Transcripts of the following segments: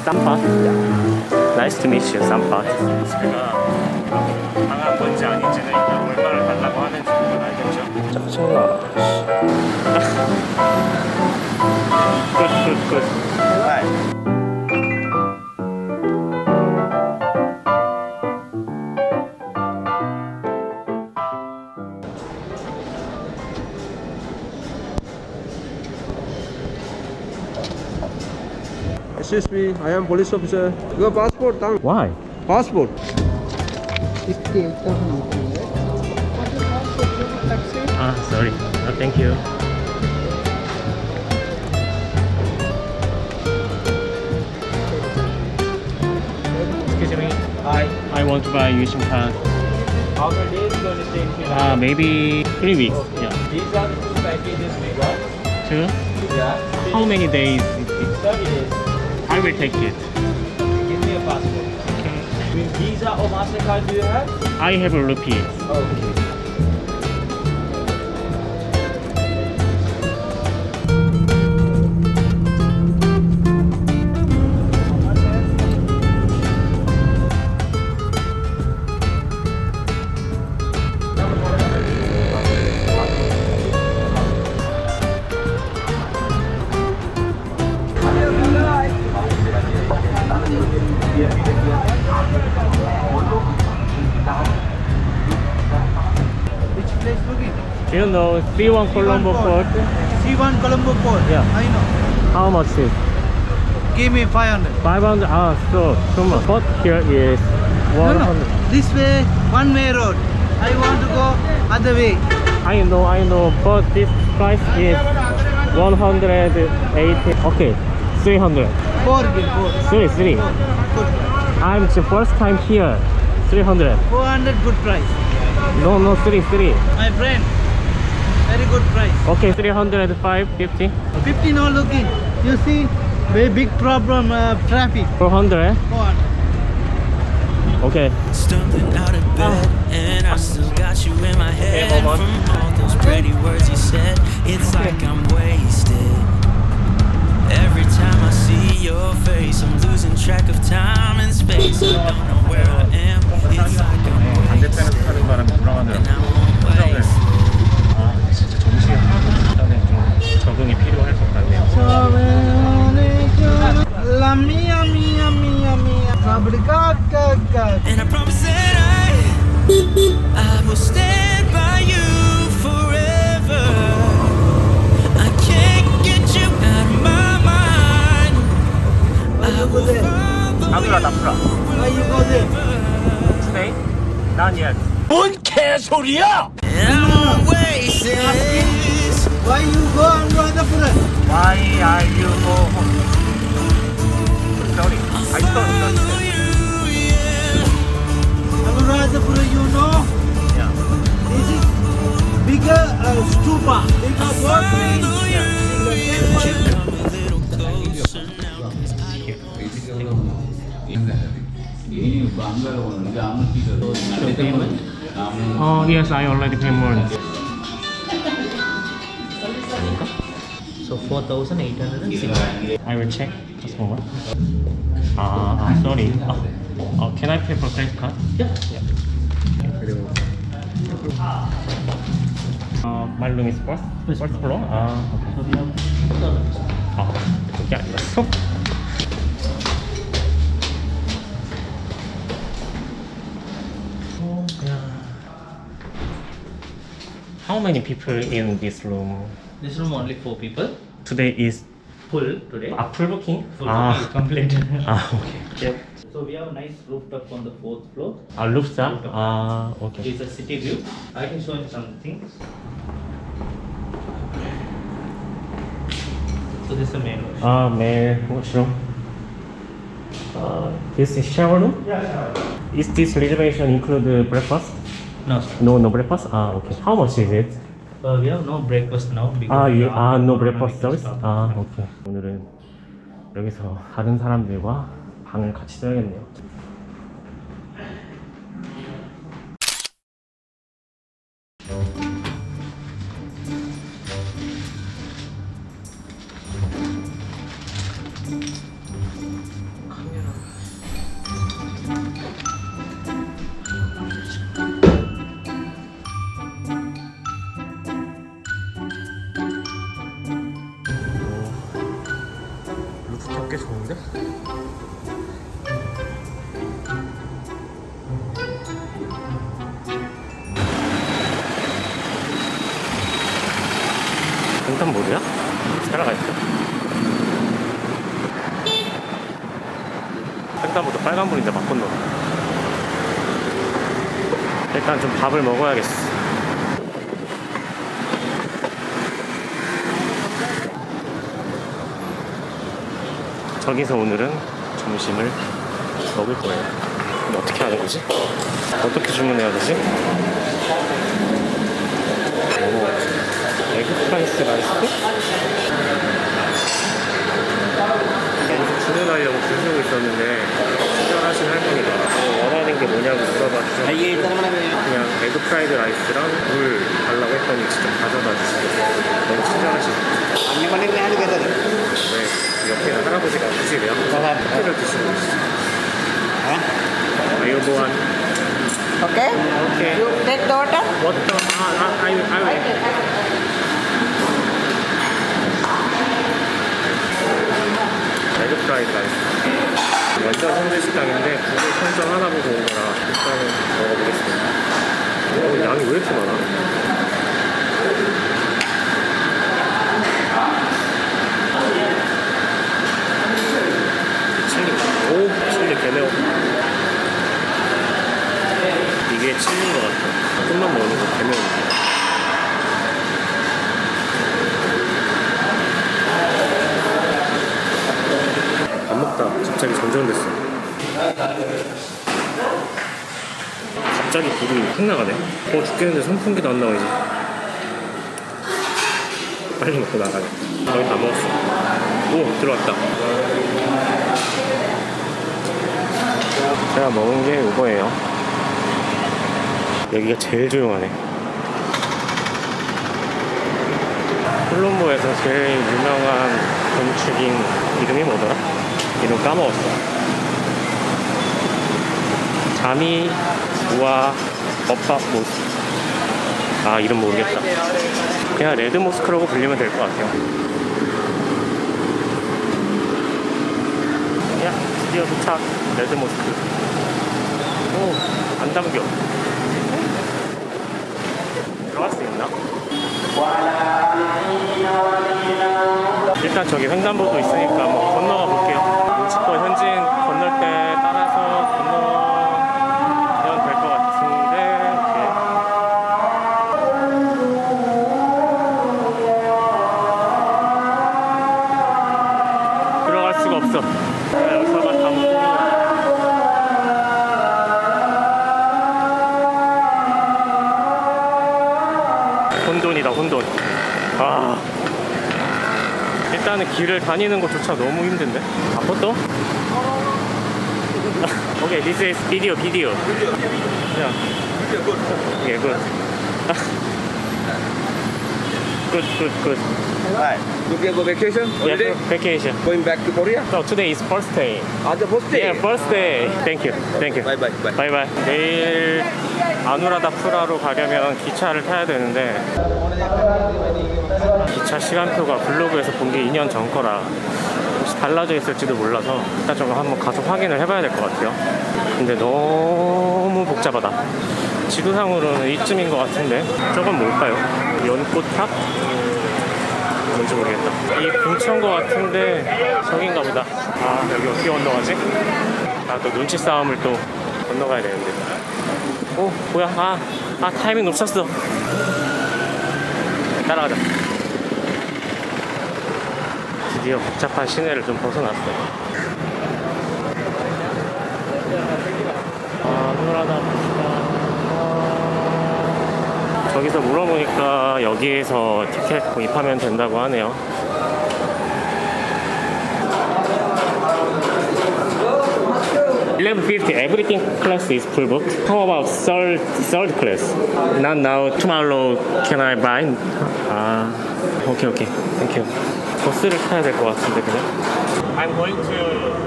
쌈밥. Nice to meet you, 쌈밥. 제가 방한 건지 아닌지는 일단 얼마를 달라고 하는지 알겠죠? 짜증나. 굿. Excuse me, I am police officer. Your passport, tang. Why? Passport. Sorry. Thank you. Excuse me. I want to buy Yushim card. How many days you going to stay here? Maybe 3 weeks. Yeah. These are the two packages we got. 2? Yeah. How many days is it? 30 days. I will take it. Give me a passport. With Visa or MasterCard do you have? I have a rupee. Okay. Which place looking? You know, C1 Colombo Port. C1 Colombo Port. Yeah. I know. How much is? Give me 500. 500. So too much. But here is 100. No. This way, one way road. I want to go other way. I know. But this price is 180. Okay, 300. Four give, four. Three. Good. I'm the first time here. 300. 400 good price. No, three. My friend, very good price. Okay, 305, 50, 50 no looking. You see, very big problem, traffic. 400. 400. Okay. Stumbling out of bed, and I still got you in my head. Okay, hold on. From all those pretty words you said, it's like I'm wasted. Every time I see your face, I'm losing track of time and space. I don't know where I am. It's like I'm 반대편에서 wasted, 타는 바람에 불안하더라고요. and I won't waste. 진짜 정신이 하나도 일단은 좀 적응이 필요할 것 같네요. Lamia, mia, mia, mia. Fabrica, And I promise that I will stand by you forever. I can't get you out of my mind. I will follow 나프라. you Why you go there? Today? Not yet. and I won't waste this. Why you go Anuradhapura? Why are you go home? Sorry. I thought Follow you, yeah. Anuradhapura, you know? Yeah. This is bigger stupa. Bigger what? Follow you, yeah. Come a little closer now, 'cause I don't Yes, I already paid more. So 4,806. I will check. Just a moment. Sorry. Can I pay for credit card? Yeah. My room is first floor. Okay. So we have 2,000. 그게 아니었어? How many people in this room? This room only 4 people. Today is Full today. full booking? Full booking complete. Okay. Yep. So we have a nice rooftop on the 4th floor. Rooftop? Okay. It's a city view. I can show you some things. So this is the main room. Male washroom. This is shower room? Yeah, shower. Is this reservation include breakfast? No, sir. No breakfast? Okay. How much is it? We have no breakfast now. because we are no on breakfast weekend service? stop. 오케이. 오늘은 여기서 다른 사람들과 방을 같이 써야겠네요. 꽤 좋은데? 횡단보도야? 따라가 있어. 횡단보도 빨간불인데 막 건너. 일단 좀 밥을 먹어야겠어. 저기서 오늘은 점심을 먹을 거예요. 근데 어떻게 하는 거지? 어떻게 주문해야 되지? 에그 프라이스 라이스? 여기서 주문하려고 줄 서고 있었는데 친절하신 할머니가 원하는 게 뭐냐고 물어봐 주셔서 그냥 에그 프라이드 라이스랑 물 달라고 했더니 직접 가져다 주시고 너무 친절하시고 왜 옆에 있는 할아버지가 굳이 왜 커피를 드시고 계시죠? 아이오보안 Okay? 오케이 You take the water? 워터 I 에그 프라이드 라이스 완전 현지 식당인데 구글 선정 하나 보고 온 거라 일단은 먹어보겠습니다. 양이 왜 이렇게 많아? 칠리 오 칠리 개매워. 이게 칠리인 것 같아. 조금만 먹는 거 개매운데. 안 먹다 갑자기 전전됐어. 갑자기 불이 확 나가네. 죽겠는데 선풍기도 안 나오지. 빨리 먹고 나가네. 거의 다 먹었어. 오 들어왔다. 제가 먹은 게 이거예요. 여기가 제일 조용하네. 콜롬보에서 제일 유명한 건축인 이름이 뭐더라? 이름 까먹었어. 자미 우아 어파 모스크. 아 이름 모르겠다. 그냥 레드 모스크라고 불리면 될 것 같아요. 야 드디어 도착. 레드 모스크. 오 안 담겨. 들어갈 수 있나? 일단 저기 횡단보도 있으니까 뭐 건너가 볼게요. 우치코 현지인 건널 때 따라서 건너면 될 것 같은데. 이렇게 들어갈 수가 없어. 여기서만 담고 혼돈이다 혼돈. 아 일단은 길을 다니는 것조차 너무 힘든데. 아포토? 오케이 this is video. Yeah. Okay, good. good. Hi. Looking for vacation? Holiday? Yeah, vacation. Going back to Korea? So today is first day. The first day? Yeah, first day. Thank you. Bye. Bye bye. 내일 아누라다 프라로 가려면 기차를 타야 되는데 기차 시간표가 블로그에서 본 게 2년 전 거라 혹시 달라져 있을지도 몰라서 일단 좀 한번 가서 확인을 해봐야 될 것 같아요. 근데 너무 복잡하다. 지도상으로는 이쯤인 것 같은데 저건 뭘까요? 연꽃탑? 뭔지 모르겠다. 이 근처인 것 같은데 저긴가 보다. 아 여기 어떻게 건너가지? 아 또 눈치 싸움을 또 건너가야 되는데. 오 뭐야 타이밍 놓쳤어. 따라가자. 드디어 복잡한 시내를 좀 벗어났어요. 아누라다 저기서 물어보니까 여기에서 티켓 구입하면 된다고 하네요. $11.50 everything class is full booked. How about third class? Not now. Tomorrow can I buy? 오케이. Thank you. 버스를 타야 될 것 같은데 그냥. I'm going to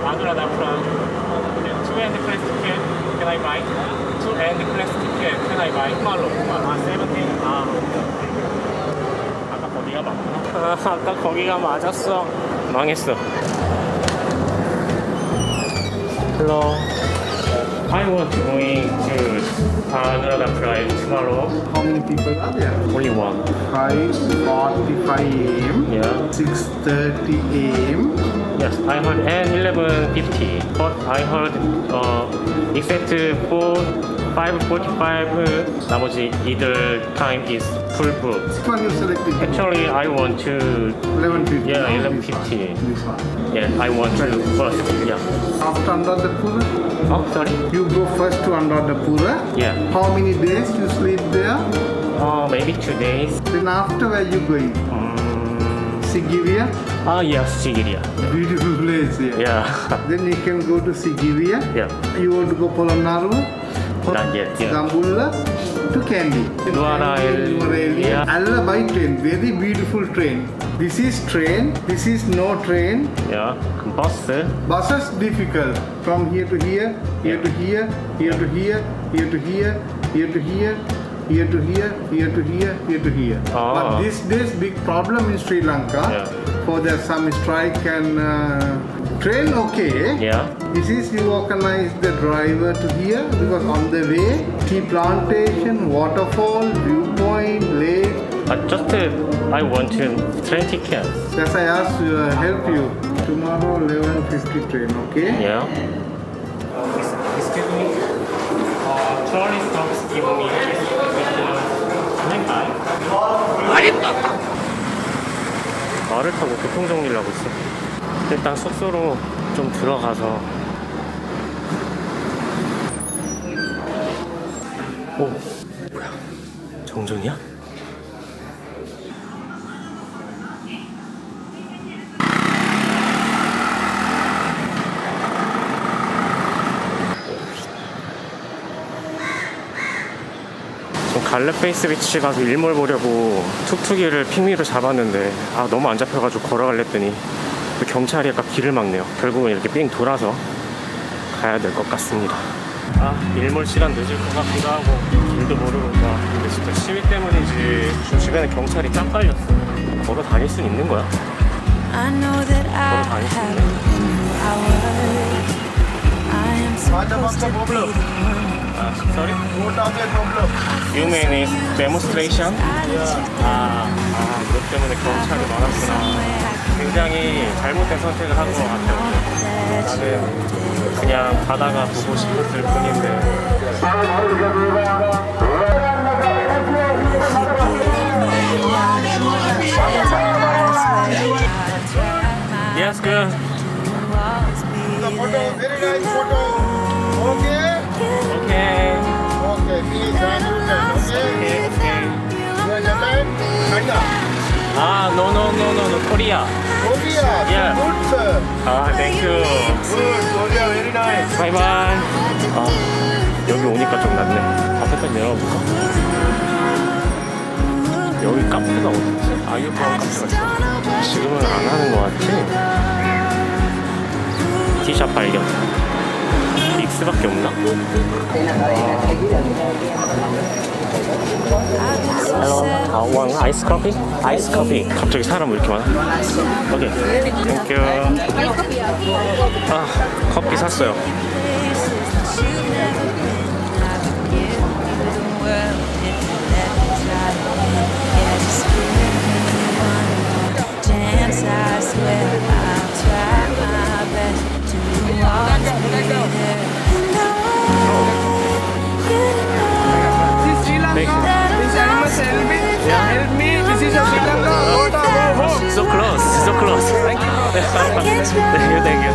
아누라다 프랑. Two and class ticket. Can I buy? Two and class ticket. Can I buy? Tomorrow. 17. 아까 거기가 맞구나. 아까 거기가 맞았어. 망했어. Hello. I want to going to Panorama Drive tomorrow. How many people are there? Only one. 5:45 a.m. Yeah. 6:30 a.m. Yes, I heard and 11:50. But I heard except for 5:45, 나머지 either time is full booked. Which one you selected? Actually, I want to. 11:50. Yeah, no? 11:50. This one. Yeah, I want to first. Yeah. After Anuradhapura, Oh, sorry. you go first to Anuradhapura. Yeah. How many days you sleep there? Maybe 2 days. Then after where you going? Sigiriya? Yes, Sigiriya. Beautiful place here. Yeah. Then you can go to Sigiriya. Yeah. You want to go Polonnaruwa? Not yet. Yeah. Gambulla to Kandy. Nuwara yeah. Alla by train, very beautiful train. This is train, this is no train. Yeah. Bus. Buses difficult. From here to here, here to here, here to here, here to here, here to here, here to here, here to here, here to here. Oh. But these days big problem in Sri Lanka. Yeah. For the some strike and train okay. Yeah. This is you organize the driver to here because on the way tea plantation, waterfall, viewpoint, lake. But just I want to train ticket. As I asked you, help you. Tomorrow 11:50 train, okay? Yeah. Excuse me. Trolley stops give me 말을 타고 교통 정리를 하고 있어. 일단 숙소로 좀 들어가서. 오, 뭐야? 정전이야? 지금 갈레페이스 비치 가서 일몰 보려고 툭툭이를 핑미로 잡았는데 너무 안 잡혀가지고 걸어가려 했더니 또 경찰이 아까 길을 막네요. 결국은 이렇게 삥 돌아서 가야 될 것 같습니다. 일몰 시간 늦을 것 같기도 하고 길도 모르고 근데 진짜 시위 때문인지 주변에 경찰이 짱 깔렸어. 걸어 다닐 순 있는 거야? I know that I 다닐 수 haven't 있네. been who I was. I am supposed to be the one. Sorry? You mean is demonstration? 그것 때문에 경찰이 많았구나. 굉장히 잘못된 선택을 한 것 같아요. 나는 그냥 바다가 보고 싶었을 뿐인데. Yes, good. Very nice photo. Okay? Okay. Okay, please have a look at okay? Okay. You are Japan? China? No, Korea. Korea? Yeah. Good, sir. Thank you. Good, Korea, very nice. Bye bye. 여기 오니까 좀 낫네. 앞에 딱 열어볼까? 여기 카페가 어딨지? 아이유파워 카페가 있어. 지금은 안 하는 것 같지? 티샵 발견. 빅스밖에 없나? Hello. One ice coffee? Ice coffee. 갑자기 사람 왜 이렇게 많아? 오케이. Thank you. 커피 샀어요. Chance, I swear I'll try my best to always be there. And Thank you. Help me. This is a Sri Lanka. So close, so close. Thank you. Thank you.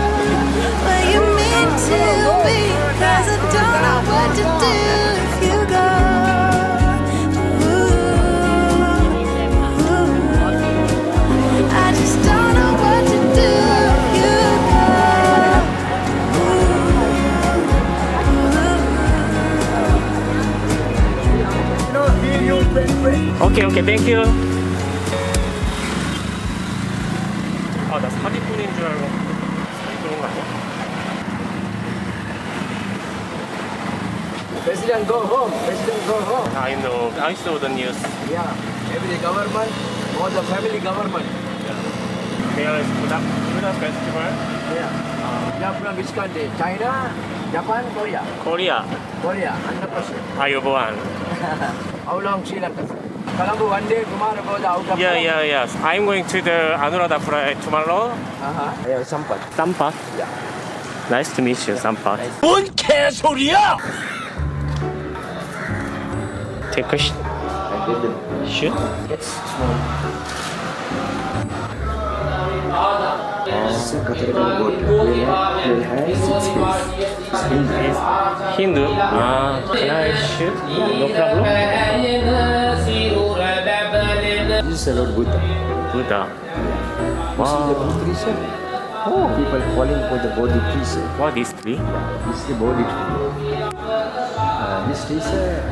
where you mean to be, 'cause I don't know what to do if you go. I just don't know what to do if you Okay, thank you. 나 사기꾼인 줄 알고. 사기꾼인 거 아니야? President go home. President go home. I saw the news. Yeah. Every government or the family government. There is Buddha festival. You're from which country? China, Japan, Korea? Korea. Korea, 100%. Ayubowan. How long Sri Lanka? Colombo one day, tomorrow goes out of Yes. I'm going to the Anuradhapura tomorrow. Yeah, Sampat. Sampa. Yeah. Nice to meet you, Sampa. 뭔 개소리야! Take a shoot. It's small. It's a cathedral boat. It has Hindu. Can I shoot? No problem. This is Lord Buddha. Buddha. This is the Wow. big tree, sir. Oh, people calling for the Bodhi tree, sir. What is tree? This is the Bodhi tree. This tree, sir.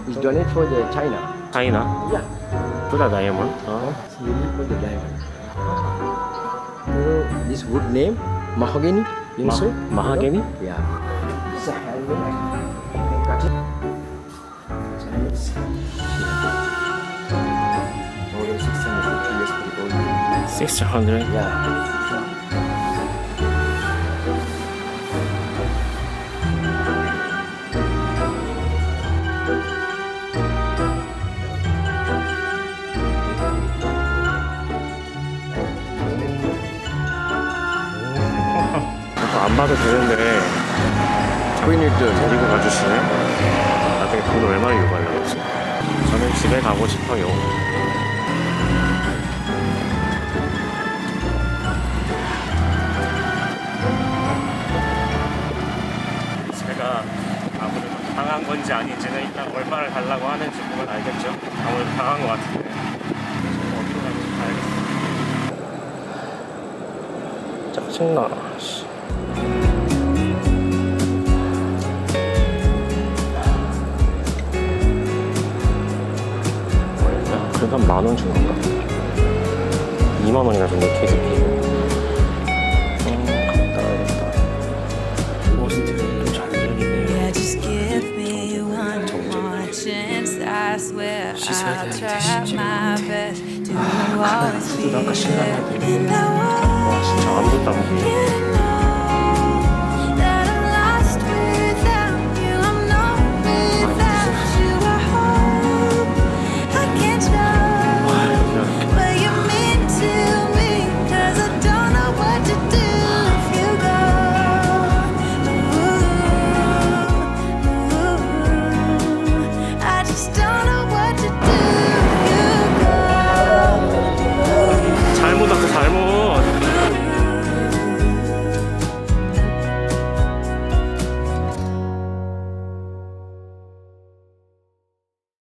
It's donated for the China. China. Yeah. Buddha diamond. It's unique for the diamond. This wood name, mahogany. You know, sir? Mahogany? Yeah. It's a handmade. I can cut it. It's a handmade. More than 650 years for the gold. 600. Yeah. 안 봐도 되는데 데리고 가주시네. 나중에 돈을 얼마나 요구하려고 했지? 저는 집에 가고 싶어요. 제가 아무래도 당한 건지 아닌지는 일단 얼마를 달라고 하는지 보면 알겠죠? 아무래도 당한 것 같은데 어디로 가는지 봐야겠어. 짜증나. 씨. 그래도 한 10,000원 준 건가? 20,000원이나 줬네, KCP. 갔다 와야겠다. 로스트를 잘 열리네. Yeah, just give me one more chance. I swear I'll try my best to always be there. And I 와, 진짜 아무것도 안 보이네. want you to know